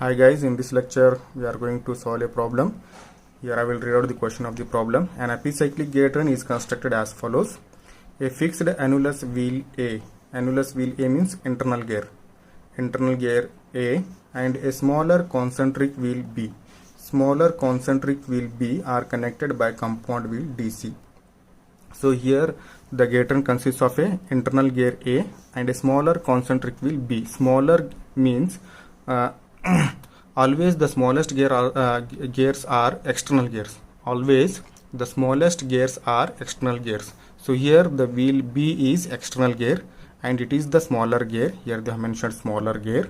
Hi guys, in this lecture we are going to solve a problem. Here I will read out the question of the problem. An epicyclic gear train is constructed as follows. A fixed annulus wheel A means internal gear A, and a smaller concentric wheel B. Smaller concentric wheel B are connected by compound wheel DC. So here the gear train consists of a internal gear A and a smaller concentric wheel B. Smaller means always the smallest gears are external gears. Always the smallest gears are external gears. So here the wheel B is external gear and it is the smaller gear. Here they have mentioned smaller gear,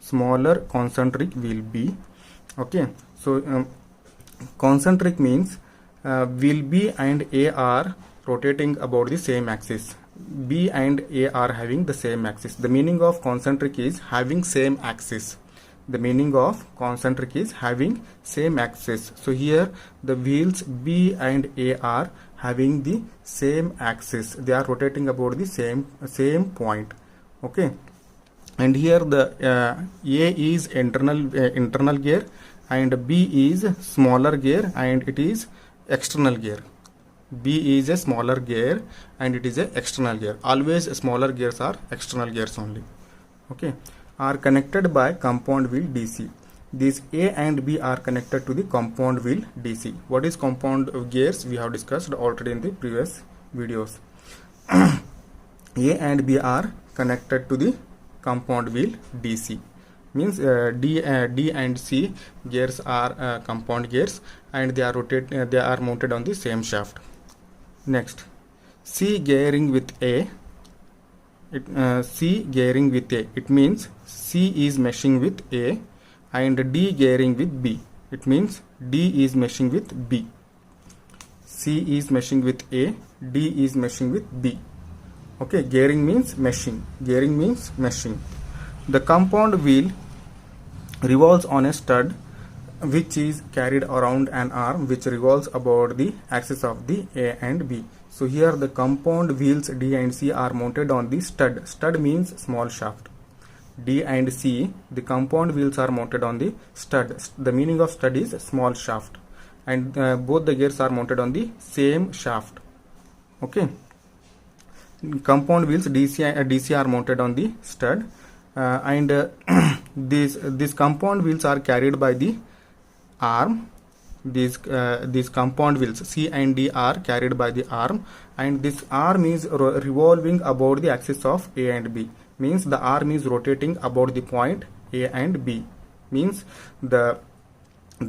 smaller concentric wheel B. Okay, so concentric means wheel B and A are rotating about the same axis. B and A are having the same axis. The meaning of concentric is having same axis. The meaning of concentric is having same axis. So here the wheels B and A are having the same axis. They are rotating about the same point. Okay, and here the A is internal gear and B is smaller gear and it is external gear. B is a smaller gear and it is a external gear. Always smaller gears are external gears only. Okay, are connected by compound wheel DC. These A and B are connected to the compound wheel DC. What is compound gears? We have discussed already in the previous videos. A and B are connected to the compound wheel DC. Means D and C gears are compound gears and they are mounted on the same shaft. Next, C gearing with A. C gearing with A. It means C is meshing with A, and D gearing with B. It means D is meshing with B. C is meshing with A, D is meshing with B. Okay, gearing means meshing. Gearing means meshing. The compound wheel revolves on a stud which is carried around an arm which revolves about the axis of the A and B. So here the compound wheels D and C are mounted on the stud. Stud means small shaft. D and C, the compound wheels are mounted on the stud. The meaning of stud is small shaft, and both the gears are mounted on the same shaft. Okay, compound wheels DC are mounted on the stud, and these compound wheels are carried by the arm. These compound wheels C and D are carried by the arm, and this arm is revolving about the axis of A and B. Means the arm is rotating about the point A and B. Means the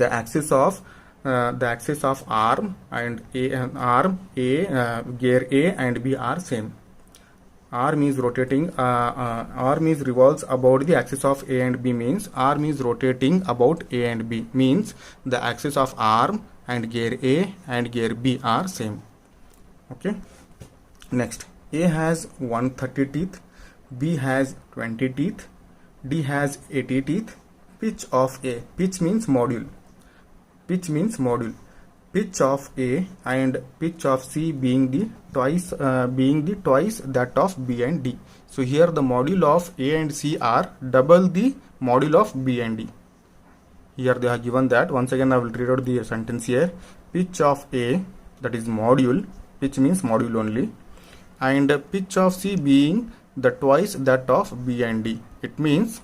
axis of arm and gear A and B are same. Arm is rotating. Arm is revolves about the axis of A and B. Means arm is rotating about A and B. Means the axis of arm and gear A and gear B are same. Okay. Next, A has 130 teeth, B has 20 teeth, D has 80 teeth. Pitch of A. Pitch means module. Pitch means module. Pitch of A and pitch of C being the twice that of B and D. So here the module of A and C are double the module of B and D. Here they have given that. Once again I will read out the sentence here. Pitch of A, that is module, pitch means module only, and pitch of C being the twice that of B and D. It means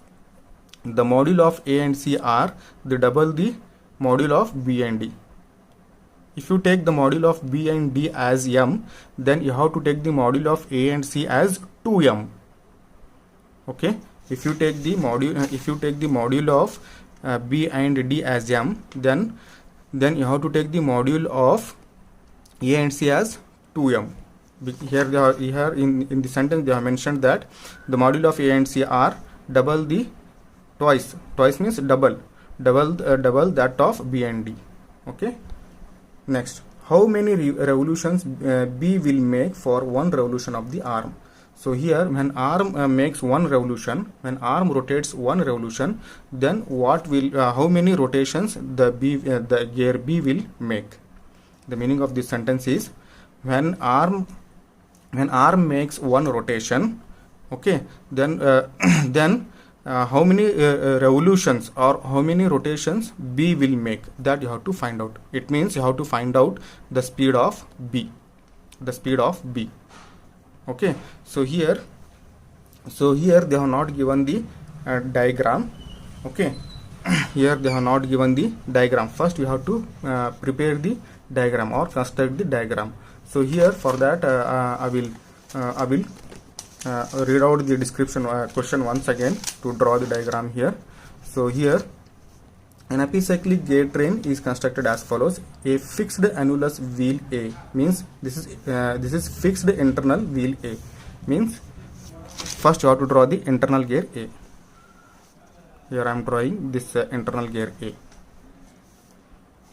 the module of A and C are the double the module of B and D. If you take the module of B and D as M, then you have to take the module of A and C as 2M. Okay, if you take the module of B and D as M, then you have to take the module of A and C as 2M. Here in the sentence they have mentioned that the module of A and C are double the twice means double that of B and D. Okay. Next, how many revolutions B will make for one revolution of the arm? So here when arm makes one revolution, when arm rotates one revolution, then how many rotations the gear B will make? The meaning of this sentence is when arm makes one rotation, okay, then how many revolutions or how many rotations B will make, that you have to find out. It means you have to find out the speed of B, the speed of B. Okay, so here they have not given the diagram. Okay, here they have not given the diagram. First you have to prepare the diagram or construct the diagram. So here for that I will read out the description question once again to draw the diagram here. So here an epicyclic gear train is constructed as follows. A fixed annulus wheel A means this is fixed internal wheel A, means first you have to draw the internal gear A. Here I am drawing this internal gear A.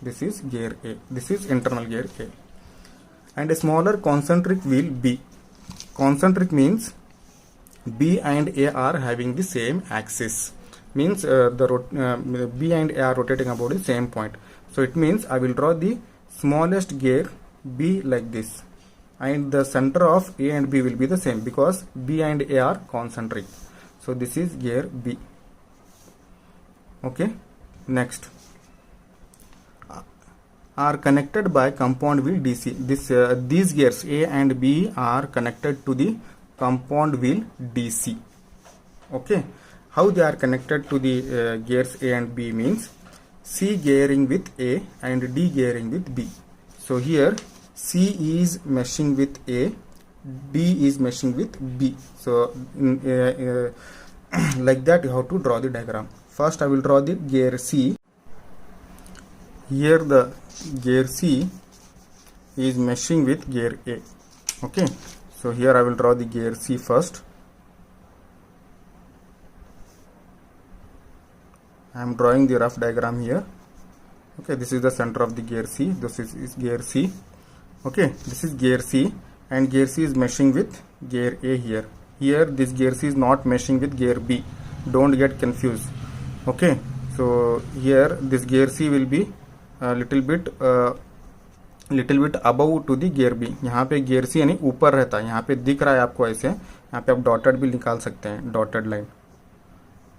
This is gear A. This is internal gear A. And a smaller concentric wheel B. Concentric means B and A are having the same axis. Means B and A are rotating about the same point. So it means I will draw the smallest gear B like this. And the center of A and B will be the same because B and A are concentric. So this is gear B. Okay. Next. Are connected by compound wheel DC. These gears A and B are connected to the compound wheel DC. Okay, how they are connected to the gears A and B means C gearing with A and D gearing with B. So here C is meshing with A, D is meshing with B. So like that you have to draw the diagram. First I will draw the gear C. Here the gear C is meshing with gear A. Okay, so here I will draw the gear C first. I am drawing the rough diagram here. Okay, this is the center of the gear C. This is gear C. Okay, this is gear C and gear C is meshing with gear A here. Here this gear C is not meshing with gear B. Don't get confused. Okay, so here this gear C will be little bit above to the gear B. यहाँ पे gear C यानी ऊपर रहता है. यहाँ पे दिख रहा है आपको ऐसे. यहाँ पे आप डॉटेड भी निकाल सकते हैं, डॉटेड लाइन.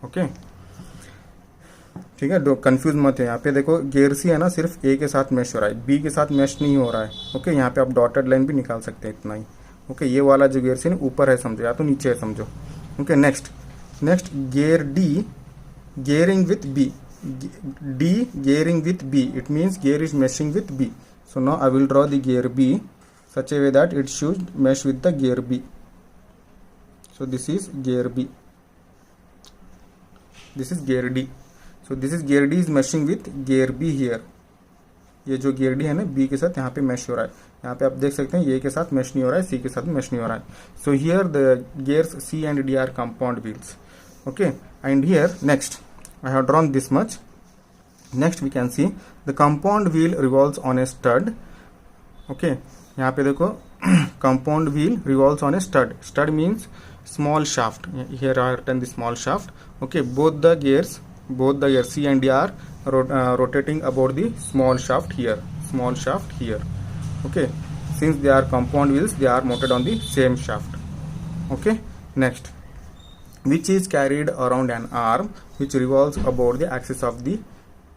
ओके, ठीक है, कंफ्यूज मत है. यहाँ पे देखो gear C है ना, सिर्फ A के साथ मैश हो रहा है, B के साथ मैश नहीं हो रहा है. ओके, यहाँ पे आप डॉटेड लाइन भी निकाल सकते हैं, इतना ही. ओके, ये वाला जो gear C ऊपर है समझो या तो नीचे है समझो. Okay, next gear D gearing with B. D gearing with B, it means gear is meshing with B. So now I will draw the gear B such a way that it should mesh with the gear B. So this is gear B. This is gear D. So this is gear D is meshing with gear B here. ये जो gear D है ना, B के साथ यहाँ पे mesh हो रहा है. यहाँ पे आप देख सकते हैं A के साथ mesh नहीं हो रहा है, C के साथ mesh नहीं हो रहा है. So here the gears C and D are compound wheels. Okay, and here next I have drawn this much. Next we can see the compound wheel revolves on a stud. Okay, यहाँ पे देखो compound wheel revolves on a stud. Stud means small shaft. Here I have written the small shaft. Okay, both the gears C and D are rotating about the small shaft here. Small shaft here. Okay, since they are compound wheels, they are mounted on the same shaft. Okay, next, which is carried around an arm which revolves about the axis of the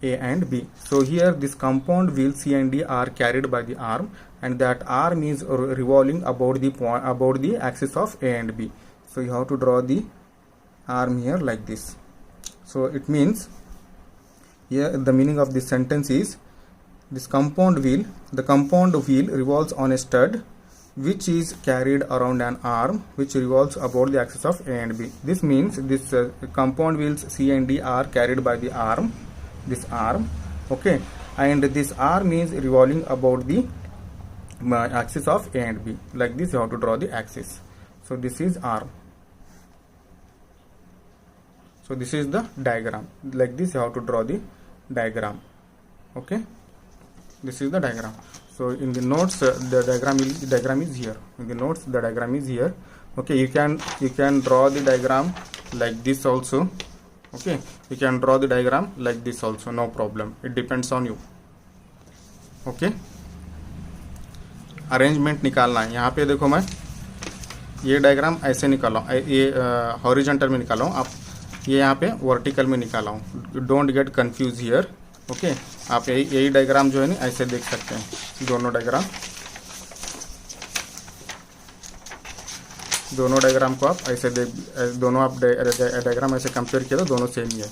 A and B. So here this compound wheel C and D are carried by the arm, and that arm is revolving about the axis of A and B. So you have to draw the arm here like this. So it means here the meaning of this sentence is this compound wheel revolves on a stud which is carried around an arm which revolves about the axis of A and B. This means this compound wheels C and D are carried by the arm, this arm. Okay, and this arm is revolving about the axis of A and B. Like this you have to draw the axis. So this is arm. So this is the diagram. Like this you have to draw the diagram. Okay, this is the diagram. So in the notes the diagram is here. In the notes the diagram is here. Okay, you can draw the diagram like this also. Okay, you can draw the diagram like this also, no problem. It depends on you. Okay, arrangement निकालना है. यहाँ पे देखो मैं ये diagram ऐसे निकाला हूँ, ये हॉरिजॉन्टल में निकाला हूँ. आप ये यहाँ पे वर्टिकल में निकाला हूँ, don't get confuse here. Okay, आप यही डायग्राम जो है ना ऐसे देख सकते हैं, दोनों डायग्राम को आप ऐसे दोनों आप डायग्राम ऐसे कंपेयर किया तो दोनों सेम ही है।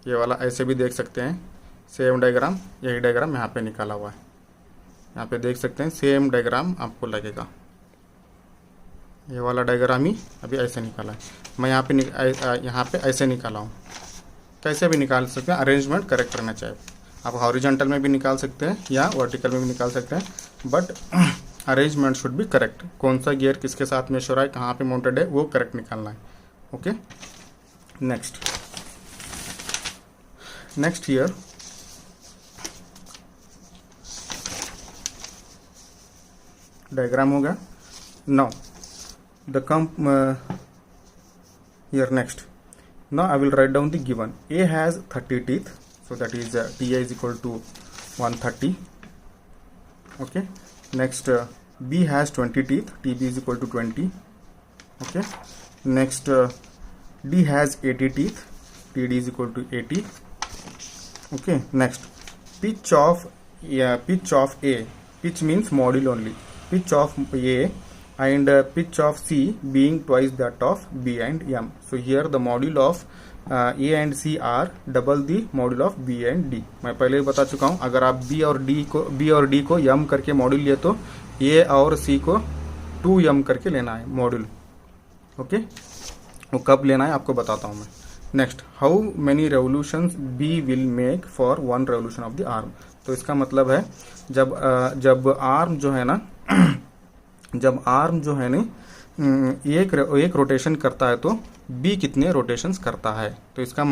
ये वाला ऐसे भी देख सकते हैं, सेम डायग्राम, यही डायग्राम यहाँ पे निकाला हुआ है। यहाँ पे देख सकते हैं सेम डायग्राम आपको लगेगा, ये वाला डायग्राम ही अभी ऐसे निकाला है। मैं यहाँ पे ऐसे निकाला हूँ, कैसे भी निकाल सकते हैं, अरेंजमेंट करेक्ट रहना चाहिए। आप हॉरिजॉन्टल में भी निकाल सकते हैं या वर्टिकल में भी निकाल सकते हैं, but arrangement should be correct. कौन सा गियर किसके साथ में हो रहा है, कहाँ पे माउंटेड है, वो करेक्ट निकालना है। ओके, नेक्स्ट हियर डायग्राम होगा। Now the here next, now I will write down the given. A has 30 teeth, so that is TI is equal to 130. Okay, next B has 20 teeth, TB is equal to 20. Okay, next D has 80 teeth, TD is equal to 80. Okay, next pitch of A, pitch means module only, pitch of A and pitch of C being twice that of B and M. So here the module of A and C are double the module of B and D. मैं पहले ही बता चुका हूँ, अगर आप B और D को M करके मॉड्यूल लिए तो A और C को 2M करके लेना है मॉड्यूल। ओके, वो कब लेना है आपको बताता हूँ मैं। Next, how many revolutions B will make for 1 revolution of the arm. तो इसका मतलब है जब आर्म जो है ना जब आर्म जो है ना एक रोटेशन करता है तो बी कितने रोटेशंस करता है। तो इसका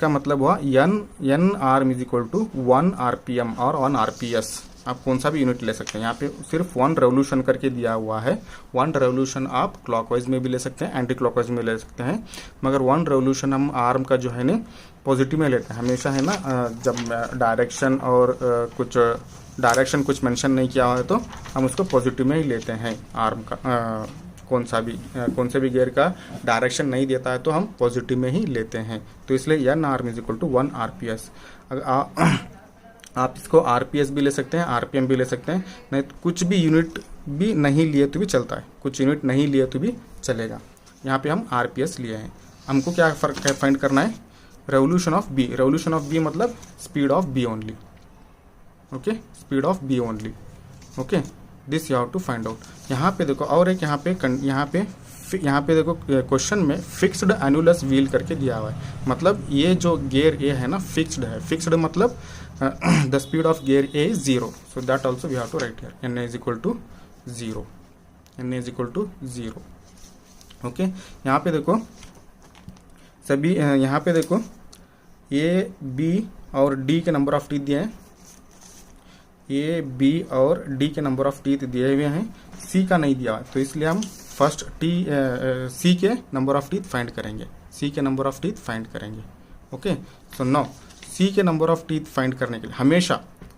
मतलब हुआ N arm is equal to 1 RPM और 1 RPS। आप कौन सा भी यूनिट ले सकते हैं, यहाँ पे सिर्फ 1 रेवोल्यूशन करके दिया हुआ है। 1 रेवोल्यूशन आप क्लॉकवाइज में भी ले सकते हैं, एंटी क्लॉकवाइज में ले सकते हैं, मगर 1 रेवोल्यूशन हम आर्म का जो है ना पॉजिटिव में लेते हैं हमेशा, है ना। जब डायरेक्शन कुछ मेंशन नहीं किया हुआ है तो हम उसको पॉजिटिव में ही लेते हैं आर्म का। कौन से भी गियर का डायरेक्शन नहीं देता है तो हम पॉजिटिव में ही लेते हैं। तो इसलिए N arm is equal to 1 RPS। अगर आप इसको RPS भी ले सकते हैं, RPM भी ले सकते हैं, नहीं तो कुछ भी यूनिट भी नहीं लिए तो भी चलता है, कुछ यूनिट नहीं लिए तो भी चलेगा। यहाँ पे हम RPS लिए हैं। हमको क्या फर्क फाइंड करना है, revolution of B. Revolution of B मतलब speed of B only. Okay, speed of B only. Okay, this you have to find out. यहाँ पे देखो, और एक यहाँ पे देखो क्वेश्चन में फिक्स्ड एनुलस व्हील करके दिया हुआ है, मतलब ये जो गियर ए है ना फिक्स्ड है। फिक्स्ड मतलब the speed of gear A is 0, so that also we have to write here N is equal to 0, N is equal to 0। Okay, यहाँ पे देखो सभी, यहाँ पे देखो ए बी और डी के नंबर ऑफ टीथ दिए हैं, ए बी और डी के नंबर ऑफ टीथ दिए हुए हैं, सी का नहीं दिया, तो इसलिए हम फर्स्ट सी के नंबर ऑफ टीथ फाइंड करेंगे, सी के नंबर ऑफ टीथ फाइंड करेंगे। ओके, सो नाउ सी के नंबर ऑफ टीथ फाइंड करने के लिए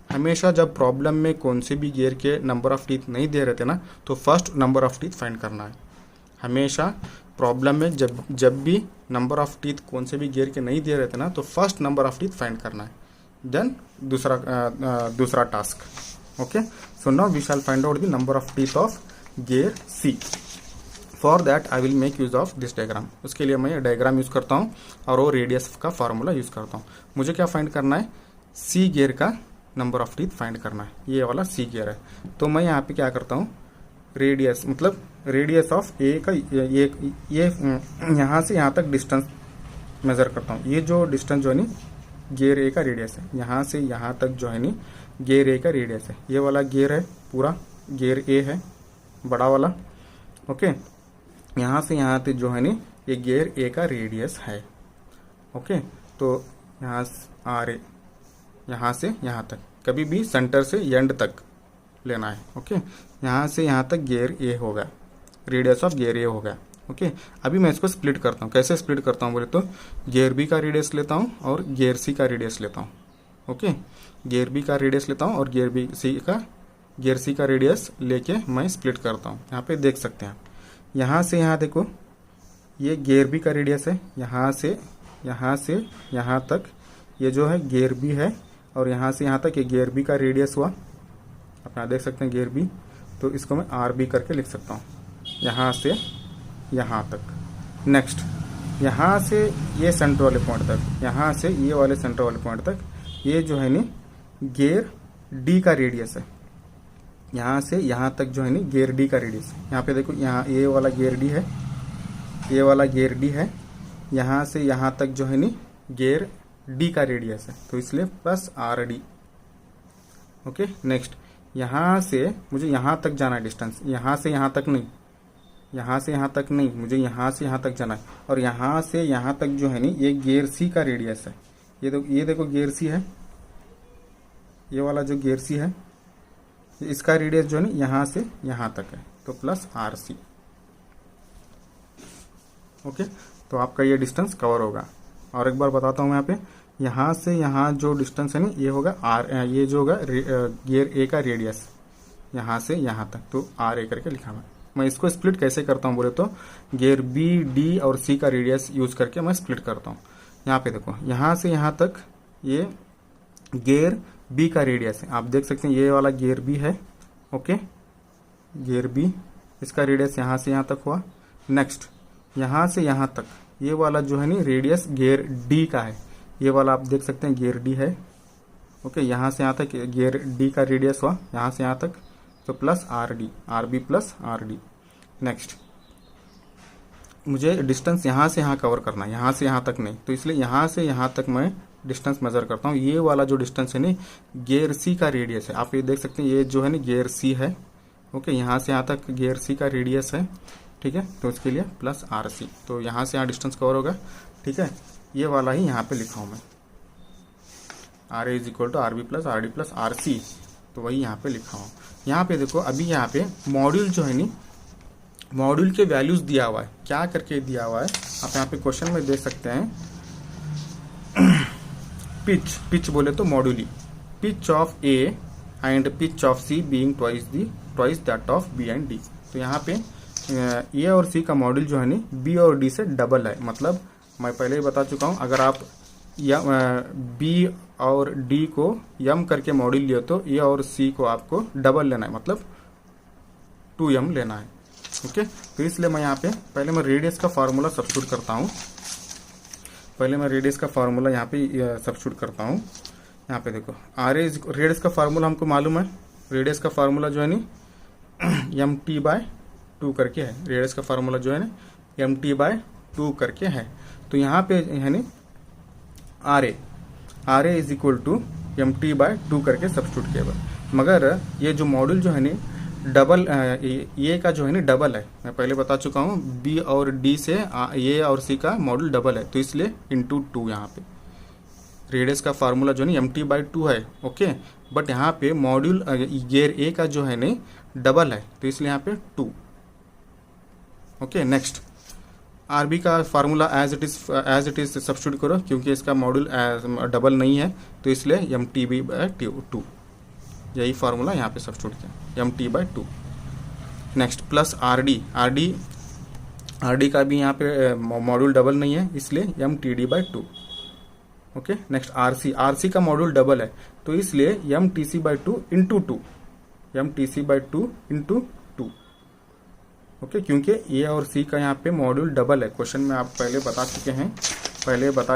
हमेशा जब प्रॉब्लम में कौन से भी गियर के नंबर ऑफ टीथ नहीं दे रहे थे ना, तो first number of teeth find करना है। हमेशा प्रॉब्लम में जब भी नंबर ऑफ टीथ कौन से भी गियर के नहीं दे रहे थे ना, तो first number of teeth find करना है, देन दूसरा task. Okay, so now we shall find out the number of teeth of gear C. For that I will make use of this diagram. उसके लिए मैं डायग्राम यूज करता हूँ और वो रेडियस का फॉर्मूला यूज करता हूँ। मुझे क्या फाइंड करना है, सी गियर का नंबर ऑफ टीथ फाइंड करना है। ये वाला सी गियर है, तो मैं यहाँ पे क्या करता हूँ, रेडियस मतलब रेडियस ऑफ ए का ये यहाँ से यहाँ तक डिस्टेंस मेजर करता हूँ। ये जो डिस्टेंस जो है नी गियर ए का रेडियस है, यहाँ से यहाँ तक जो है नी गियर ए का रेडियस है। ये वाला गियर है, पूरा गियर ए है बड़ा वाला। ओके, यहाँ से यहाँ तक जो है नी ये गियर ए का रेडियस है। ओके, तो यहाँ यहाँ से यहाँ तक, कभी भी सेंटर से एंड तक लेना है। ओके, यहाँ से यहाँ तक गियर ए होगा, रेडियस ऑफ गियर ए होगा। ओके, अभी मैं इसको स्प्लिट करता हूँ। कैसे स्प्लिट करता हूँ बोले तो, गियर बी का रेडियस लेता हूँ और गियर सी का रेडियस लेता हूँ। ओके, गियर बी का रेडियस लेता हूँ और गियर सी का रेडियस लेके मैं स्प्लिट करता हूँ। यहाँ पे देख सकते हैं आप, यहाँ से यहाँ देखो ये गेयर बी का रेडियस है, यहाँ से यहाँ तक ये जो है गेयर बी है, और यहाँ से यहाँ तक ये गेयर बी का रेडियस हुआ, अपना देख सकते हैं गेयर बी। तो इसको मैं आर बी करके लिख सकता हूँ, यहाँ से यहाँ तक। नेक्स्ट, यहाँ से ये सेंटर वाले पॉइंट तक, यहाँ से ये वाले सेंटर वाले पॉइंट तक, ये जो है नी गेयर डी का रेडियस है। यहाँ से यहाँ तक जो है नी गेयर डी का रेडियस। यहाँ पे देखो, यहाँ ये वाला गेयर डी है, ये वाला गेयर डी है, यहाँ से यहाँ तक जो है नी गेयर डी का रेडियस है, तो इसलिए plus R D. Okay, next, यहाँ से मुझे यहाँ तक जाना है डिस्टेंस, यहाँ से यहाँ तक नहीं, यहाँ से यहाँ तक नहीं, मुझे यहाँ से यहाँ तक जाना है। और यहाँ से यहाँ तक जो है नी ये गेयर सी का रेडियस है। ये देखो गेयर सी है, ये वाला जो गेयर सी है इसका रेडियस जो है नी यहाँ से यहाँ तक है, तो प्लस आर सी। ओके, तो आपका ये डिस्टेंस कवर होगा। और एक बार बताता हूँ मैं यहाँ से यहाँ जो डिस्टेंस है ना ये होगा आर, ये जो होगा गियर ए का रेडियस, यहाँ से यहाँ तक, तो आर ए करके लिखा हुआ। मैं इसको स्प्लिट कैसे करता हूँ बोले तो गियर बी, डी और सी का रेडियस यूज करके मैं स्प्लिट करता हूँ। यहाँ पे देखो, यहाँ से यहाँ तक ये गियर बी का रेडियस है, आप देख सकते हैं ये वाला गियर बी है। ओके, गियर बी, इसका रेडियस यहाँ से यहाँ तक हुआ। नेक्स्ट, यहाँ से यहाँ तक ये वाला जो है नी रेडियस गियर डी का है, ये वाला आप देख सकते हैं गियर डी है। ओके, यहाँ से यहाँ तक गियर डी का रेडियस हुआ, यहाँ से यहाँ तक, तो plus R D, R B plus R D. Next, मुझे डिस्टेंस यहाँ से यहाँ कवर करना है, यहाँ से यहाँ तक नहीं, तो इसलिए यहाँ से यहाँ तक मैं डिस्टेंस मेजर करता हूँ। ये वाला जो डिस्टेंस है नी गियर सी का रेडियस है, आप ये देख सकते हैं ये जो है नी गियर सी है। ओके, यहाँ से यहाँ तक गियर सी का रेडियस है, ठीक है, तो इसके लिए प्लस आर सी, तो यहाँ से यहाँ डिस्टेंस कवर होगा। ठीक है, ये वाला ही यहाँ पे लिखा हूँ मैं, R A is equal to R B plus R D plus R C, तो वही यहाँ पे लिखा हूँ। यहाँ पे देखो, अभी यहाँ पे मॉड्यूल जो है नी, मॉड्यूल के वैल्यूज दिया हुआ है, क्या करके दिया हुआ है आप यहाँ पे क्वेश्चन में देख सकते हैं। पिच बोले तो module, pitch of A and pitch of C being twice that of B and D. तो यहाँ पे ए और सी का मॉड्यूल जो है नी बी और डी से डबल है। मतलब मैं पहले ही बता चुका हूँ, अगर आप बी और डी को यम करके मॉड्यूल लियो तो ए और सी को आपको डबल लेना है, मतलब 2m लेना है। ओके, तो इसलिए मैं यहाँ पे पहले मैं रेडियस का फार्मूला सब्स्टिट्यूट करता हूँ। यहाँ पे देखो, आर ए रेडियस का फार्मूला हमको मालूम है, रेडियस का फार्मूला जो है नी एम टी बाय 2 करके है, रेडियस का फार्मूला जो है ना एम टी बाय 2 करके है। तो यहाँ पे है नी R A is equal to M T by 2 करके सब्स्टिट्यूट किया। मगर ये जो मॉड्यूल जो है नी डबल, ये का जो है नी डबल है, मैं पहले बता चुका हूँ, बी और डी से ए और सी का मॉड्यूल डबल है, तो इसलिए इंटू 2 यहाँ पे रेडियस का फार्मूला जो है एम टी बाई 2 है। ओके, बट यहाँ पे मॉड्यूल गियर ए का जो है नी डबल है, तो इसलिए यहाँ पे 2। ओके, नेक्स्ट, आर बी का formula as it is substitute करो, क्योंकि इसका मॉड्यूल डबल नहीं है, तो इसलिए एम टी बी बाई 2, यही फार्मूला यहाँ पे सब्स्टिट्यूट किया, M T by 2। Next, plus R D का भी यहाँ पे मॉड्यूल डबल नहीं है, इसलिए M T D by 2। Okay, next R C का मॉड्यूल डबल है, तो इसलिए M T C by 2 into 2, M T C by 2 into 2। Okay, क्योंकि ए और सी का यहाँ पे मॉड्यूल डबल है। क्वेश्चन में आप पहले बता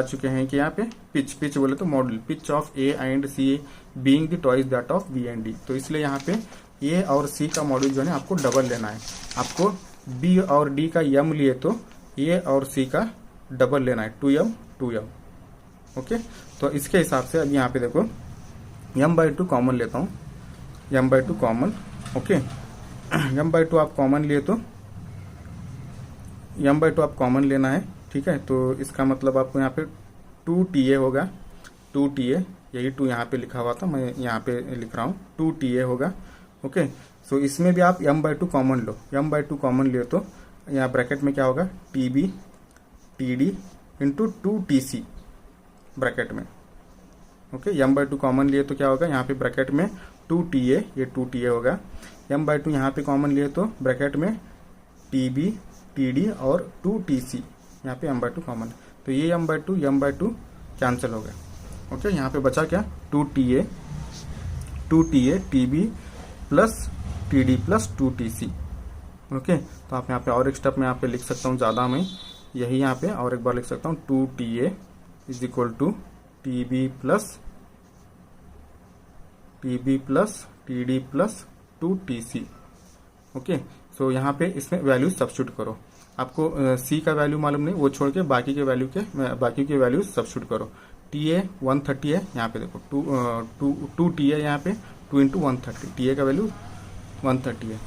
चुके हैं कि यहाँ पे पिच बोले तो module, pitch of A and C being the twice that of B and D, तो इसलिए यहाँ पे ए और सी का मॉड्यूल जो है आपको डबल लेना है। आपको बी और डी का यम लिए तो ए और सी का डबल लेना है, 2m। ओके, तो इसके हिसाब से अब यहाँ पे देखो m/2 कॉमन लेता हूँ, m/2 कॉमन। ओके, m/2 आप कॉमन लिए तो m/2 आप कॉमन लेना है, ठीक है। तो इसका मतलब आपको यहाँ पे 2ta होगा, 2ta, यही 2 यहाँ पे लिखा हुआ था, मैं यहाँ पे लिख रहा हूँ 2ta होगा। ओके, सो इसमें भी आप m/2 कॉमन लो, m/2 कॉमन ले तो यहाँ ब्रैकेट में क्या होगा, tb td into 2tc bracket में। ओके, m/2 कॉमन लिए तो क्या होगा, यहाँ पे ब्रैकेट में 2ta, ये 2ta होगा। m/2 यहाँ पे कॉमन लिए तो ब्रैकेट में tb td और 2tc यहाँ पे m/2 कॉमन है, तो ये m/2 कैंसिल हो गया। ओके, यहाँ पे बचा क्या, 2TA TB plus TD plus 2TC। Okay, तो आप यहाँ पे और एक स्टेप में यहाँ पे लिख सकता हूँ, ज़्यादा में यही यहाँ पे और एक बार लिख सकता हूँ, 2TA is equal to TB plus TD plus 2TC। Okay, so यहाँ पे इसमें वैल्यूज सब्स्टिट्यूट करो। आपको C का वैल्यू मालूम नहीं, वो छोड़ के बाकी के वैल्यूज सब्स्टिट्यूट करो। TA 130 है, यहाँ पे देखो 2 TA यहाँ पे 2 इंटू 130, TA का वैल्यू 130 है।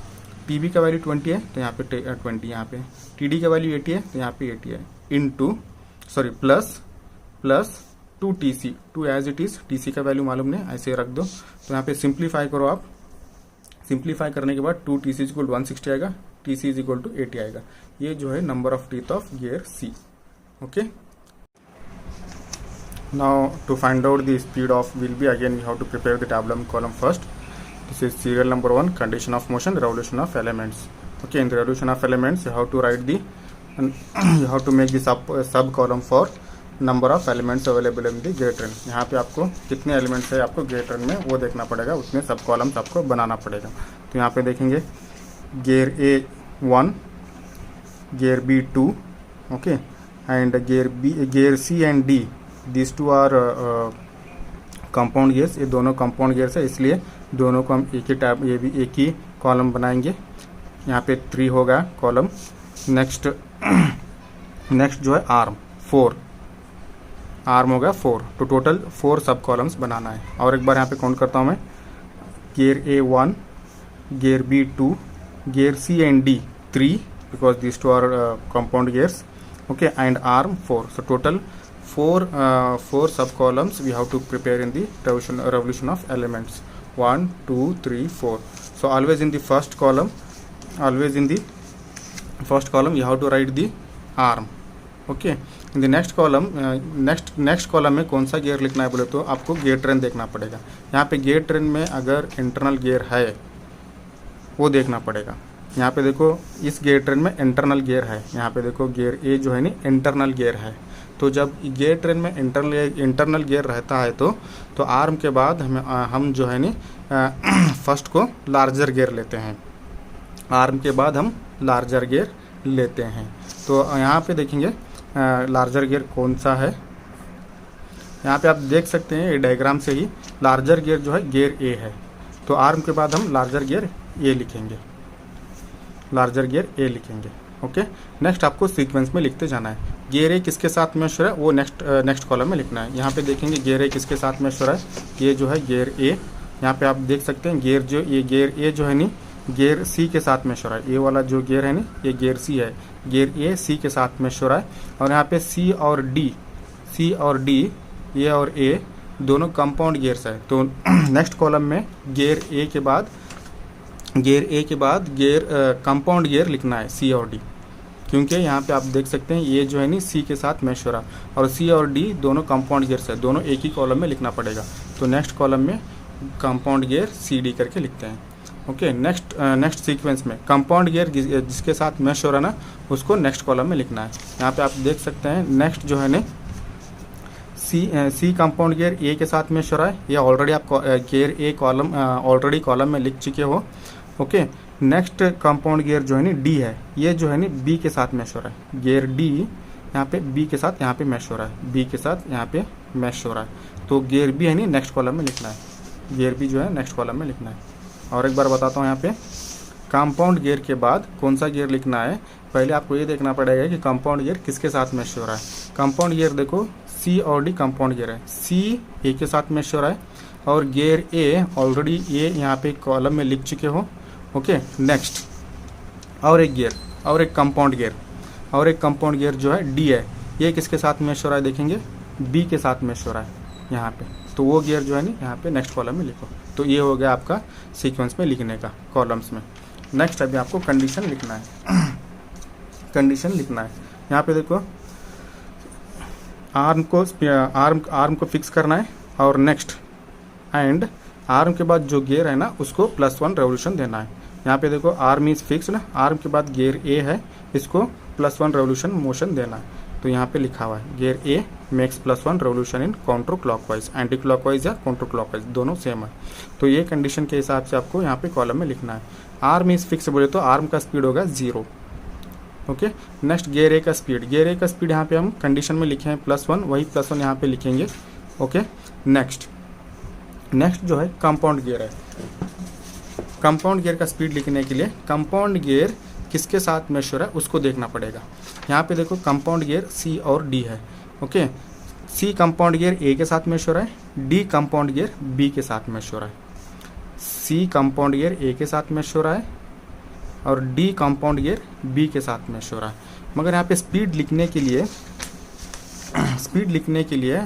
TB का वैल्यू 20 है, तो यहाँ पे 20 यहाँ पे। TD का वैल्यू 80 है, तो यहाँ पे 80 है, into plus 2TC, 2 as it is, TC का वैल्यू मालूम नहीं, ऐसे रख दो। तो यहाँ पे सिंप्लीफाई करो आप, सिंप्लीफाई करने के बाद 2TC इज इक्वल टू 160 आएगा, TC इज इक्वल टू 80 आएगा। ये जो है number of teeth of gear C। Okay, now to find out the speed of will be, again we have to prepare the tabular column first. This is serial number 1, condition of motion, revolution of elements. Okay, in the revolution of elements you have to write the you have to make the sub column for number of elements available in the gear train। यहाँ पे आपको कितने elements है आपको gear train में वो देखना पड़ेगा, उतने सब कॉलम्स आपको बनाना पड़ेगा। तो यहाँ पे देखेंगे gear A1, gear B2, okay, and gear C and D, these two are compound gears. ये दोनों कंपाउंड गियर्स है, इसलिए दोनों को हम एक ही टैब, ये भी एक ही कॉलम बनाएंगे। यहाँ पे 3 होगा कॉलम। नेक्स्ट जो है आर्म 4, आर्म होगा 4, तो टोटल 4 सब कॉलम्स बनाना है। और एक बार यहाँ पे काउंट करता हूँ मैं, gear A1, gear B2, gear C and D 3 because this two are compound gears. Okay, and arm 4, so total 4 sub columns we have to prepare in the revolution of elements, 1 2 3 4. So always in the first column you have to write the arm. Okay, in the next column next column में कौन सा gear लिखना है बोले तो आपको gear train देखना पड़ेगा। यहाँ पे गियर ट्रेन में अगर इंटरनल गियर है वो देखना पड़ेगा। यहाँ पे देखो इस गियर ट्रेन में इंटरनल गियर है, यहाँ पे देखो गियर ए जो है नी इंटरनल गियर है। तो जब गियर ट्रेन में इंटरनल गियर रहता है तो आर्म के बाद हम जो है नी फर्स्ट को लार्जर गियर लेते हैं, आर्म के बाद हम लार्जर गियर लेते हैं। तो यहाँ पे देखेंगे लार्जर गियर कौन सा है, यहाँ पे आप देख सकते हैं ये डायग्राम से ही लार्जर गियर जो है गियर ए है, तो आर्म के बाद हम लार्जर गियर ए लिखेंगे, लार्जर गियर ए लिखेंगे। ओके, नेक्स्ट आपको सीक्वेंस में लिखते जाना है। गियर ए किसके साथ मैच हो रहा है वो नेक्स्ट कॉलम में लिखना है। यहाँ पे देखेंगे गियर ए किसके साथ मैच हो रहा है, ये जो है गियर ए। यहाँ पे आप देख सकते हैं गियर ए जो है नी गियर सी के साथ मैच हो रहा है। ये वाला जो गियर है नी ये गियर सी है, गियर ए सी के साथ मैच हो रहा है। और यहाँ पे सी और डी ए और ए दोनों कंपाउंड गियर्स है। तो नेक्स्ट कॉलम में गियर ए के बाद गियर कंपाउंड गियर लिखना है सी और डी, क्योंकि यहाँ पे आप देख सकते हैं ये जो है नी सी के साथ मैच हो रहा और सी और डी दोनों कंपाउंड गियर्स है, दोनों एक ही कॉलम में लिखना पड़ेगा। तो नेक्स्ट कॉलम में कंपाउंड गियर सी डी करके लिखते हैं। ओके, नेक्स्ट सीक्वेंस में कंपाउंड गियर जिसके साथ मैच हो रहा ना उसको नेक्स्ट कॉलम में लिखना है। यहाँ पे आप देख सकते हैं नेक्स्ट जो है ना सी कंपाउंड गियर ए के साथ मैच हो रहा है, ये ऑलरेडी आप गियर ए कॉलम ऑलरेडी कॉलम में लिख चुके हो। ओके, नेक्स्ट कंपाउंड गियर जो है नी डी है, ये जो है नी बी के साथ मैच हो रहा है, गियर डी यहाँ पे बी के साथ यहाँ पे मैच हो रहा है, बी के साथ यहाँ पे मैच हो रहा है। तो गियर बी है नी नेक्स्ट कॉलम में लिखना है, गियर बी जो है नेक्स्ट कॉलम में लिखना है। और एक बार बताता हूँ यहाँ पे कंपाउंड गियर के बाद कौन सा गियर लिखना है। पहले आपको ये देखना पड़ेगा कि कंपाउंड गियर किसके साथ मैच हो रहा है। कंपाउंड गियर देखो सी और डी कंपाउंड गियर है, सी ए के साथ मैच हो रहा है और गियर ए ऑलरेडी ये यहाँ पे कॉलम में लिख चुके हो। ओके, नेक्स्ट और एक गियर और एक कंपाउंड गियर जो है डी है, ये किसके साथ मैच हो रहा है देखेंगे बी के साथ मैच हो रहा है यहाँ पे। तो वो गियर जो है नी यहाँ पे नेक्स्ट कॉलम में लिखो। तो ये हो गया आपका सीक्वेंस में लिखने का कॉलम्स में। नेक्स्ट अभी आपको कंडीशन लिखना है कंडीशन लिखना है। यहाँ पे देखो आर्म को फिक्स करना है और नेक्स्ट एंड आर्म के बाद जो गियर है ना उसको +1 रेवोल्यूशन देना है। यहाँ पे देखो आर्म इज फिक्स ना, आर्म के बाद गियर ए है इसको +1 रेवोल्यूशन मोशन देना है। तो यहाँ पे लिखा हुआ है gear A makes +1 revolution in counter clockwise, anti clockwise या काउंटर क्लॉकवाइज दोनों सेम है। तो ये कंडीशन के हिसाब से आपको यहाँ पे कॉलम में लिखना है। आर्म इज फिक्स बोले तो आर्म का स्पीड होगा 0। ओके, नेक्स्ट गियर ए का स्पीड, गियर ए का स्पीड यहाँ पे हम कंडीशन में लिखे हैं +1, वही +1 यहाँ पे लिखेंगे। ओके, नेक्स्ट जो है कंपाउंड गियर है। कंपाउंड गियर का स्पीड लिखने के लिए कंपाउंड गियर किसके साथ मैच हो रहा है उसको देखना पड़ेगा। यहाँ पे देखो कंपाउंड गियर सी और डी है। Okay, C compound gear A के साथ मैच हो रहा है, डी कंपाउंड गियर बी के साथ मैच हो रहा है। सी कंपाउंड गियर ए के साथ मैच हो रहा है और डी कंपाउंड गियर बी के साथ मैच हो रहा है। मगर यहाँ पे स्पीड लिखने के लिए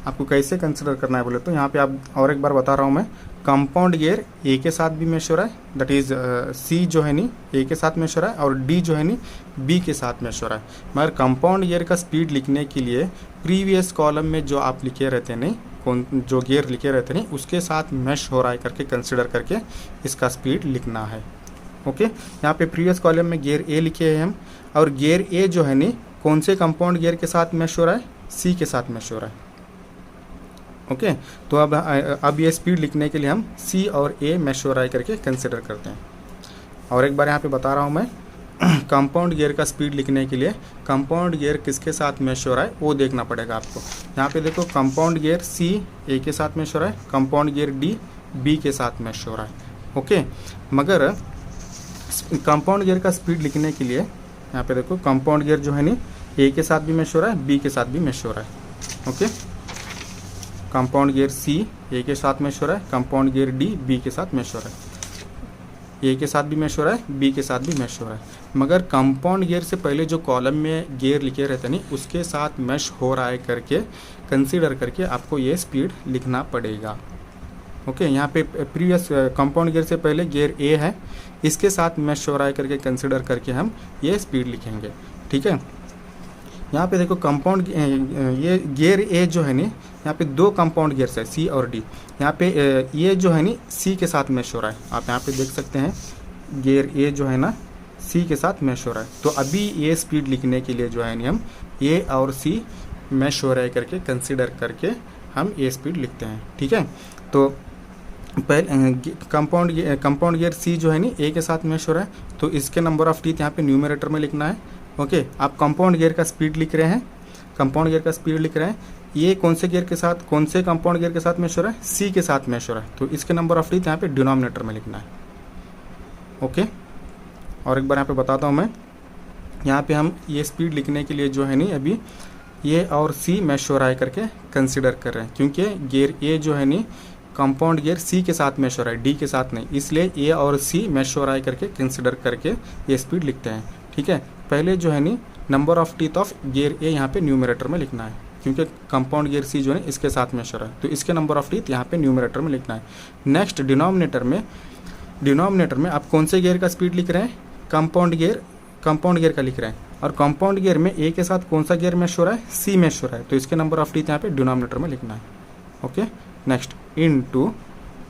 आपको कैसे कंसिडर करना है बोले तो यहाँ पे आप और एक बार बता रहा हूँ मैं, कंपाउंड गियर ए के साथ भी मैच हो रहा है, दैट इज सी जो है नी ए के साथ मैच हो रहा है और डी जो है नी बी के साथ मैच हो रहा है। मगर कंपाउंड गियर का स्पीड लिखने के लिए प्रीवियस कॉलम में जो आप लिखे रहते नहीं, जो गियर लिखे रहते नहीं उसके साथ मैच हो रहा है करके कंसिडर करके इसका स्पीड लिखना है। ओके, यहाँ पे प्रीवियस कॉलम में गियर ए लिखे हैं हम, और गियर ए जो है नी कौन से कंपाउंड गियर के साथ मैच हो रहा है, सी के साथ मैच हो रहा है। ओके, तो अब ये स्पीड लिखने के लिए हम सी और ए मैच हो रहा है करके कंसिडर करते हैं। और एक बार यहाँ पे बता रहा हूँ मैं, कंपाउंड गियर का स्पीड लिखने के लिए कंपाउंड गियर किसके साथ मैच हो रहा है वो देखना पड़ेगा आपको। यहाँ पे देखो कंपाउंड गियर सी ए के साथ मैच हो रहा है, कंपाउंड गियर डी बी के साथ मैच हो रहा है। ओके, मगर कंपाउंड गियर का स्पीड लिखने के लिए यहाँ पे देखो कंपाउंड गियर जो है नी ए के साथ भी मैच हो रहा है, बी के साथ भी मैच हो रहा है। ओके, कंपाउंड गियर सी ए के साथ मैच हो रहा है, कंपाउंड गियर डी बी के साथ मैच हो रहा है, ए के साथ भी मैच हो रहा है, बी के साथ भी मैच हो रहा है। मगर कंपाउंड गियर से पहले जो कॉलम में गियर लिखे रहते नहीं उसके साथ मैच हो रहा है करके कंसीडर करके आपको ये स्पीड लिखना पड़ेगा। ओके, यहाँ पे प्रीवियस कंपाउंड गियर से पहले गियर ए है, इसके साथ मैच हो रहा है करके कंसीडर करके हम ये स्पीड लिखेंगे। ठीक है, यहाँ पे देखो कंपाउंड ये गियर ए जो है नी यहाँ पे दो कंपाउंड गियर्स है सी और डी। यहाँ पे ये जो है नी सी के साथ मैच हो रहा है, आप यहाँ पे देख सकते हैं गियर ए जो है ना सी के साथ मैच हो रहा है। तो अभी ये स्पीड लिखने के लिए जो है नी हम ए और सी मैच हो रहा है करके कंसिडर करके हम ये स्पीड लिखते हैं। ठीक है, तो पहले कंपाउंड गियर सी जो है नी ए के साथ मैच हो रहा है, तो इसके नंबर ऑफ टीथ यहाँ पे न्यूमरेटर में लिखना है। ओके, आप कंपाउंड गियर का स्पीड लिख रहे हैं, कंपाउंड गियर का स्पीड लिख रहे हैं, ये कौन से गियर के साथ, कौन से कंपाउंड गियर के साथ मैच हो रहा है, सी के साथ मैच हो रहा है, तो इसके नंबर ऑफ टीथ यहाँ पे डिनोमिनेटर में लिखना है। ओके, और एक बार यहाँ पे बताता हूँ मैं, यहाँ पे हम ये स्पीड लिखने के लिए जो है नहीं अभी ये और सी मैच हो रहा है करके कंसिडर कर रहे हैं, क्योंकि गियर ए जो है नहीं कंपाउंड गियर सी के साथ मैच हो रहा है, डी के साथ नहीं, इसलिए ए और सी मैच हो रहा है करके कंसिडर करके ये स्पीड लिखते हैं। ठीक है, पहले जो है नी number of teeth of gear A यहाँ पे न्यूमरेटर में लिखना है, क्योंकि कंपाउंड गियर सी जो है इसके साथ मैच हो रहा है, तो इसके नंबर ऑफ टीथ यहाँ पे न्यूमरेटर में लिखना है। नेक्स्ट डिनोमिनेटर में आप कौन से गियर का स्पीड लिख रहे हैं, कंपाउंड गियर का लिख रहे हैं, और कंपाउंड गियर में ए के साथ कौन सा गियर मैच हो रहा है, सी मैच हो रहा है, तो इसके नंबर ऑफ टीथ यहाँ पे डिनोमिनेटर में लिखना है। ओके, नेक्स्ट इनटू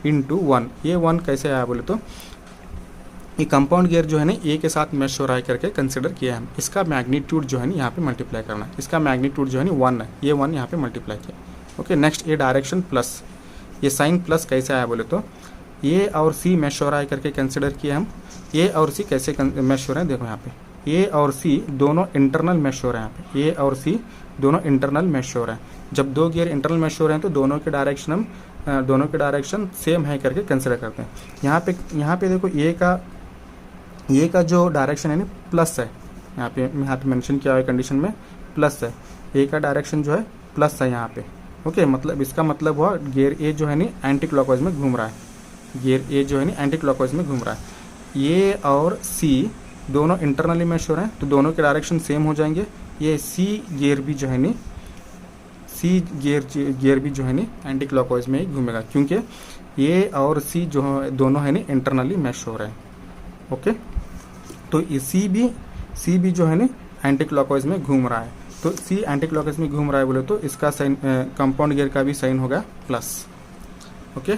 1, ये 1 कैसे आया बोले तो ये कंपाउंड गियर जो है ना ए के साथ मैच हो रहा है करके कंसिडर किया है, इसका मैग्नीट्यूड जो है ना यहाँ पे मल्टीप्लाई करना है, इसका मैग्नीट्यूड जो है ना 1 है, ये 1 यहाँ पे मल्टीप्लाई किया। ओके, नेक्स्ट ए डायरेक्शन प्लस, ये साइन प्लस कैसे आया बोले तो ए और सी मैच हो रहा है करके कंसिडर किया हम। ए और सी कैसे मैच हो रहे हैं, देखो यहाँ पे ए और सी दोनों इंटरनल मैच हो रहे हैं, यहाँ पे ए और सी दोनों इंटरनल मैच हो रहे हैं। जब दो गियर इंटरनल मैच हो रहे हैं तो दोनों के डायरेक्शन सेम है करके कंसिडर करते हैं। यहाँ पे देखो ए का जो डायरेक्शन है ना प्लस है, यहाँ पे मेंशन किया हुआ है कंडीशन में प्लस है, ए का डायरेक्शन जो है प्लस है यहाँ पे। ओके, मतलब इसका मतलब हुआ गियर ए जो है नी एंटी क्लॉकवाइज में घूम रहा है, गियर ए जो है नी एंटी क्लॉकवाइज में घूम रहा है। ए और सी दोनों इंटरनली मैच हो रहे हैं, तो दोनों के डायरेक्शन सेम हो जाएंगे। ये सी गियर भी जो है नी एंटी क्लॉकवाइज में ही घूमेगा, क्योंकि ए और सी जो दोनों है नी इंटरनली मैच हो रहे हैं। ओके, तो सी भी जो है ना एंटी क्लॉकवाइज में घूम रहा है, तो सी एंटी क्लॉकवाइज में घूम रहा है बोले तो इसका साइन कंपाउंड गियर का भी साइन होगा प्लस। ओके,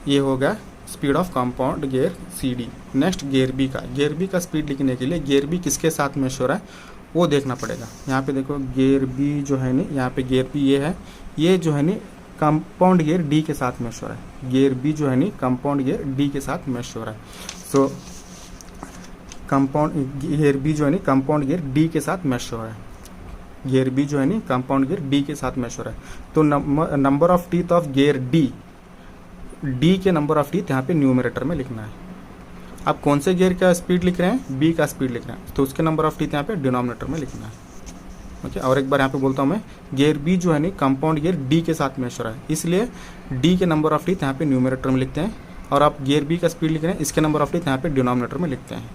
ये होगा speed of compound gear C D. Next gear B का स्पीड लिखने के लिए गियर बी किसके साथ मैच हो रहा है, वो देखना पड़ेगा। यहाँ पे देखो गियर बी जो है नी, यहाँ पे गियर बी ये है, ये जो है नी कंपाउंड गियर डी के साथ मैच हो रहा है। गियर बी जो है नी कंपाउंड गियर डी के साथ मैच हो रहा है। सो कंपाउंड गियर बी जो है नी कंपाउंड गियर डी के साथ मैच हो रहा है। गियर बी जो है नी कंपाउंड गियर डी के साथ मैच हो रहा है। तो number of teeth of gear D, D के नंबर ऑफ टीथ यहाँ पे न्यूमरेटर में लिखना है। आप कौन से गियर का स्पीड लिख रहे हैं, बी का स्पीड लिख रहे हैं, तो उसके नंबर ऑफ टीथ यहाँ पे डिनोमिनेटर में लिखना है। ओके, और एक बार यहाँ पे बोलता हूँ मैं, गियर बी जो है नी कंपाउंड गियर डी के साथ मैच हो रहा है, इसलिए डी के नंबर ऑफ टीथ यहाँ पे न्यूमरेटर में लिखते हैं, और आप गियर बी का स्पीड लिख रहे हैं, इसके नंबर ऑफ टीथ यहाँ पे डिनोमिनेटर में लिखते हैं।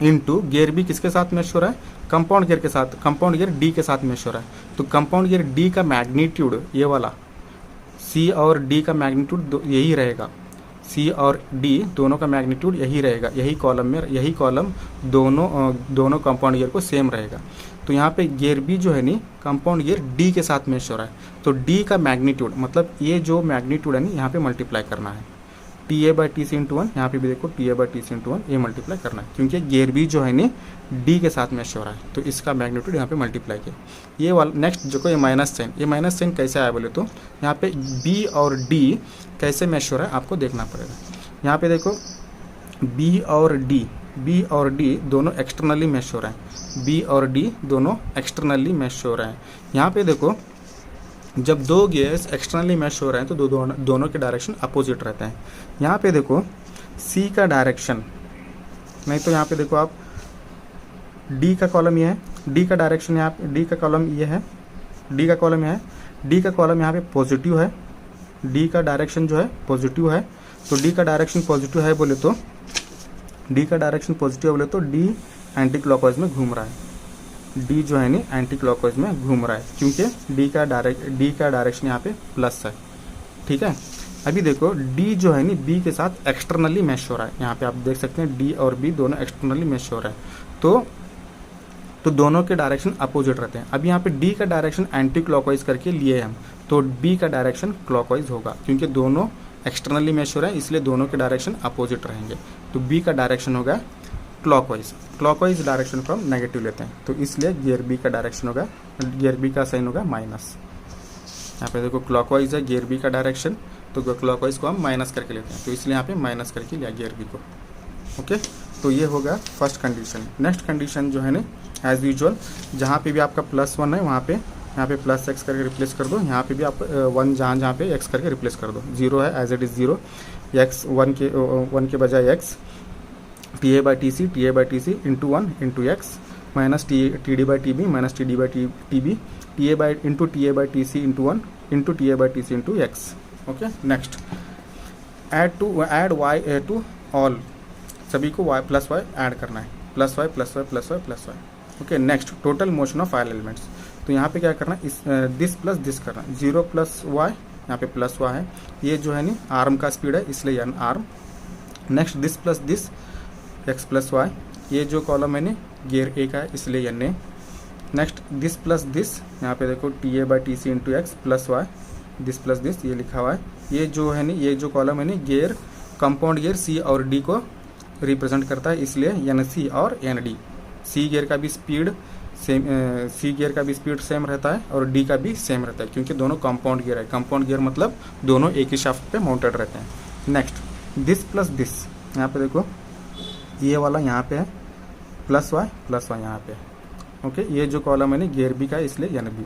इनटू गियर बी किसके साथ मैच हो रहा है, कंपाउंड गियर के साथ, कंपाउंड गियर डी के साथ मैच हो रहा है। तो कंपाउंड गियर डी का मैग्नीट्यूड ये वाला, सी और डी का मैग्नीट्यूड यही रहेगा, सी और डी दोनों का मैग्नीट्यूड यही रहेगा, यही कॉलम में, यही कॉलम दोनों कंपाउंड गियर को सेम रहेगा। तो यहाँ पे गियर बी जो है नी कंपाउंड गियर डी के साथ मैच हो रहा है, तो डी का मैग्नीट्यूड मतलब ये जो मैग्नीट्यूड है नी यहाँ पे मल्टीप्लाई करना है, T A by T C into one, यहाँ पे भी देखो T A by T C into one, ये मल्टीप्लाई करना है, क्योंकि गियर बी जो है नी डी के साथ मैच हो रहा है, तो इसका मैग्नीट्यूड यहाँ पे मल्टीप्लाई किया। ये वाला नेक्स्ट जो को ये माइनस साइन, ये माइनस साइन कैसे आया बोले तो यहाँ पे बी और डी कैसे मैच हो रहा है आपको देखना पड़ेगा। यहाँ पे देखो बी और डी दोनों एक्सटर्नली मैच हो रहे हैं, बी और डी दोनों एक्सटर्नली मैच हो रहे हैं। यहाँ पे देखो जब दो गियर्स एक्सटर्नली मैच हो रहे हैं तो दोनों के डायरेक्शन अपोजिट रहते हैं। यहाँ पे देखो सी का डायरेक्शन, नहीं तो यहाँ पे देखो आप डी का कॉलम ये है, डी का डायरेक्शन यहाँ पे, डी का कॉलम ये है, डी का कॉलम है, डी का कॉलम यहाँ पे पॉजिटिव है, डी का डायरेक्शन जो है पॉजिटिव है, तो डी का डायरेक्शन पॉजिटिव है बोले तो, डी का डायरेक्शन पॉजिटिव बोले तो डी एंटी क्लॉकवाइज में घूम रहा है, डी जो है नी एंटी क्लॉकवाइज में घूम रहा है, क्योंकि डी का डायरेक्शन यहाँ पे प्लस है। ठीक है, अभी देखो डी जो है नी बी के साथ एक्सटर्नली मैच हो रहा है, यहाँ पे आप देख सकते हैं डी और बी दोनों एक्सटर्नली मैच हो रहे हैं, तो दोनों के डायरेक्शन अपोजिट रहते हैं। अब यहाँ पे डी का डायरेक्शन एंटी क्लॉकवाइज करके लिए हम, तो बी का डायरेक्शन क्लॉकवाइज होगा, क्योंकि दोनों एक्सटर्नली मैच हो रहे हैं, इसलिए दोनों के डायरेक्शन अपोजिट रहेंगे, तो बी का डायरेक्शन होगा क्लॉकवाइज डायरेक्शन को हम नेगेटिव लेते हैं, तो इसलिए गियर बी का डायरेक्शन होगा, गियर बी का साइन होगा माइनस। यहाँ पे देखो क्लॉकवाइज है गियर बी का डायरेक्शन, तो क्लॉकवाइज को हम माइनस करके लेते हैं, तो इसलिए यहाँ पे माइनस करके लिया गियर बी को। ओके, तो ये होगा फर्स्ट कंडीशन। नेक्स्ट कंडीशन जो है ना एज यूजुअल, जहाँ पे भी आपका +1 है वहाँ पे यहाँ पे प्लस एक्स करके रिप्लेस कर दो, यहाँ पे भी आप 1 जहाँ पे एक्स करके रिप्लेस कर दो, 0 है एज इट इज़ 0, एक्स 1 के बजाय X, T A by T C into 1 into X minus T D by T B minus T D by T B, T A by T C into 1 into T A by T C into X. Okay, next add Y to all, सभी को y plus Y add करना है, plus Y plus Y plus Y plus Y. Okay, next total motion of all elements, तो यहाँ पे क्या करना है, इस दिस प्लस दिस करना है, 0 प्लस वाई, यहाँ पे प्लस वाई है, ये जो है नी आर्म का स्पीड है इसलिए N arm. Next this plus this X plus Y, ये जो कॉलम है नी गियर ए का है इसलिए N A. Next this plus this, यहाँ पे देखो T A by T C into X plus Y, this plus this ये लिखा हुआ है, ये जो है नी ये जो कॉलम है नी गियर कंपाउंड गियर सी और डी को रिप्रेजेंट करता है, इसलिए एन सी और एन डी। सी गियर का भी स्पीड सेम रहता है और डी का भी सेम रहता है, क्योंकि दोनों कंपाउंड गियर है, कंपाउंड गियर मतलब दोनों एक ही शाफ्ट पे माउंटेड रहते हैं। नेक्स्ट दिस प्लस दिस, यहाँ पे देखो ये वाला यहाँ पे है प्लस वाई यहाँ पे। ओके, ये जो कॉलम है ना गियर बी का है इसलिए एन बी।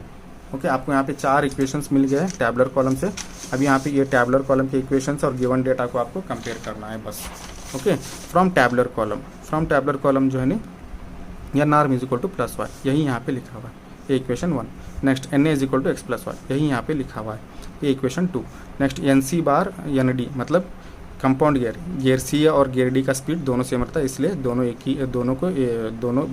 ओके, आपको यहाँ पे 4 इक्वेशंस मिल गए हैं टैबुलर कॉलम से। अब यहाँ पे ये टैबुलर कॉलम के इक्वेशंस और गिवन डेटा को आपको कंपेयर करना है बस। ओके, फ्रॉम टैबुलर कॉलम जो है ना N arm is equal to plus Y, यही यहाँ पे लिखा हुआ है, ये equation 1। Next N A is equal to X plus Y, यही यहाँ पे लिखा हुआ है, ये equation 2। Next N C bar N D, मतलब कंपाउंड गियर सी और गियर डी का स्पीड दोनों सेम रहता है, इसलिए दोनों एक ही दोनों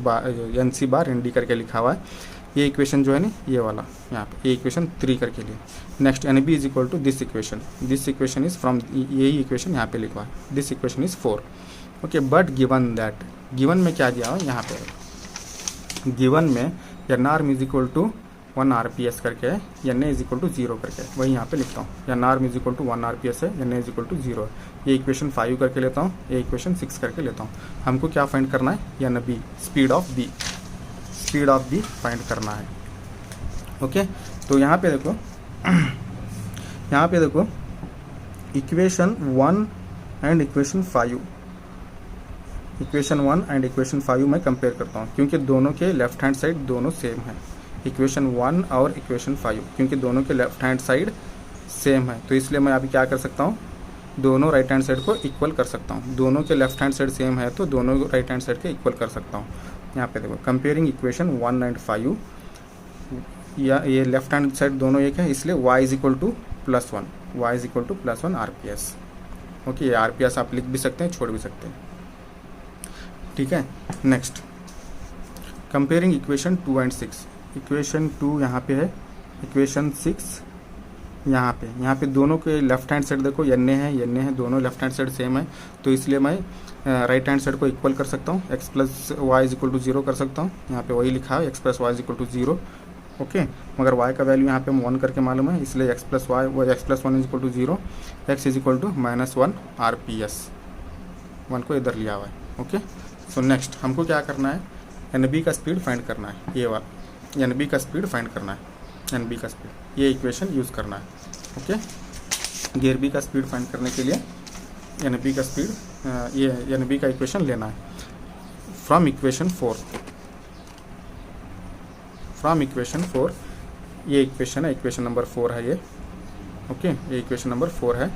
N C bar N D करके लिखा हुआ है। ये इक्वेशन जो है ना ये वाला यहाँ पे, ये इक्वेशन 3 करके लिए। Next N B is equal to this equation is from, यही इक्वेशन यहाँ पे लिखा है, this equation is 4। Okay, but given that, given में क्या दिया हो यहाँ पे, गिवन में N arm is equal to 1 RPS करके है, NA इज इक्वल टू 0 करके है, वही यहाँ पे लिखता हूँ। NR is equal to 1 RPS है, NA इज इक्वल टू 0 है। ये इक्वेशन 5 करके लेता हूँ, ये इक्वेशन 6 करके लेता हूँ। हमको क्या फाइंड करना है? NB, speed of B, speed of B find करना है। ओके, तो यहाँ पे देखो यहाँ पे देखो equation 1 and equation 5, equation 1 and equation 5 मैं कंपेयर करता हूँ, क्योंकि दोनों के लेफ्ट हैंड साइड दोनों सेम है। इक्वेशन 1 और इक्वेशन 5, क्योंकि दोनों के लेफ्ट हैंड साइड सेम है, तो इसलिए मैं अभी क्या कर सकता हूँ? दोनों राइट हैंड साइड को इक्वल कर सकता हूँ। दोनों के लेफ्ट हैंड साइड सेम है तो दोनों राइट हैंड साइड के इक्वल कर सकता हूँ। यहाँ पे देखो कंपेयरिंग इक्वेशन 1 एंड 5, या ये लेफ्ट हैंड साइड दोनों एक है, इसलिए y is equal to +1, y is equal to +1 RPS। Okay, ये RPS आप लिख भी सकते हैं, छोड़ भी सकते हैं, ठीक है। Next, comparing equation 2 and 6, equation 2 यहाँ पे है, इक्वेशन 6 यहाँ पे दोनों के लेफ्ट हैंड साइड देखो NA है, दोनों लेफ्ट हैंड साइड सेम है, तो इसलिए मैं राइट हैंड साइड को इक्वल कर सकता हूँ, x plus Y is equal to 0 कर सकता हूँ। यहाँ पे वही लिखा है, x plus Y is equal to 0। Okay, मगर y का वैल्यू यहाँ पे हम 1 करके मालूम है, इसलिए x plus 1 is equal to 0, x is equal to -1 RPS, 1 को इधर लिया हुआ है। ओके, सो नेक्स्ट हमको क्या करना है? NB का स्पीड फाइंड करना है, ये वाला NB का स्पीड फाइंड करना है, NB का स्पीड, ये इक्वेशन यूज़ करना है। ओके, गियर B का स्पीड फाइंड करने के लिए NB का स्पीड, ये NB का इक्वेशन लेना है फ्रॉम इक्वेशन 4, फ्रॉम इक्वेशन 4, ये इक्वेशन है, इक्वेशन नंबर 4 है ये। ओके, ये इक्वेशन नंबर 4 है,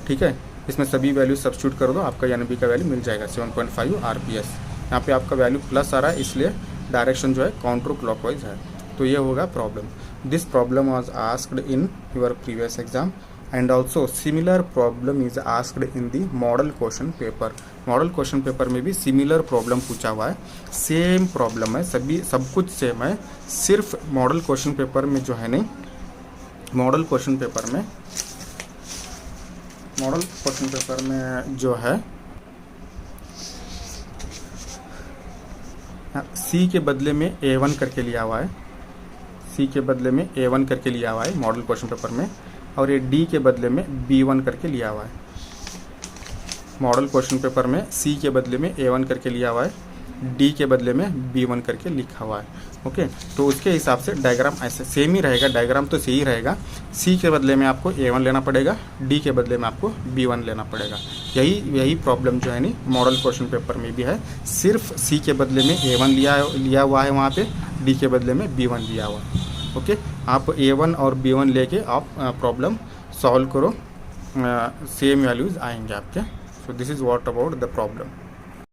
ठीक है। इसमें सभी वैल्यू सब्स्टिट्यूट कर दो, आपका NB का वैल्यू मिल जाएगा 7.5 RPS। यहाँ पे आपका वैल्यू प्लस आ रहा है, इसलिए डायरेक्शन जो है काउंटर क्लॉकवाइज है, तो ये होगा problem. This problem was asked in your previous exam and also similar problem is asked in the model question paper. Model question paper में भी सिमिलर प्रॉब्लम पूछा हुआ है, सेम प्रॉब्लम है, सब कुछ सेम है, सिर्फ मॉडल क्वेश्चन पेपर में जो है नहीं, मॉडल क्वेश्चन पेपर में जो है C के बदले में A1 करके लिया हुआ है, C के बदले में A1 करके लिया हुआ है मॉडल क्वेश्चन पेपर में, और ये D के बदले में B1 करके लिया हुआ है। मॉडल क्वेश्चन पेपर में C के बदले में A1 करके लिया हुआ है, D के बदले में B1 करके लिखा हुआ है। ओके, तो उसके हिसाब से डायग्राम ऐसे सेम ही रहेगा, डायग्राम तो सही रहेगा। C के बदले में आपको A1 लेना पड़ेगा, D के बदले में आपको B1 लेना पड़ेगा। यही प्रॉब्लम जो है नी मॉडल क्वेश्चन पेपर में भी है, सिर्फ C के बदले में A1 लिया हुआ है, वहाँ पे D के बदले में B1 लिया हुआ है। ओके, आप A1 और B1 लेके आप प्रॉब्लम सॉल्व करो, सेम वैल्यूज़ आएंगे आपके। So this is what about the problem.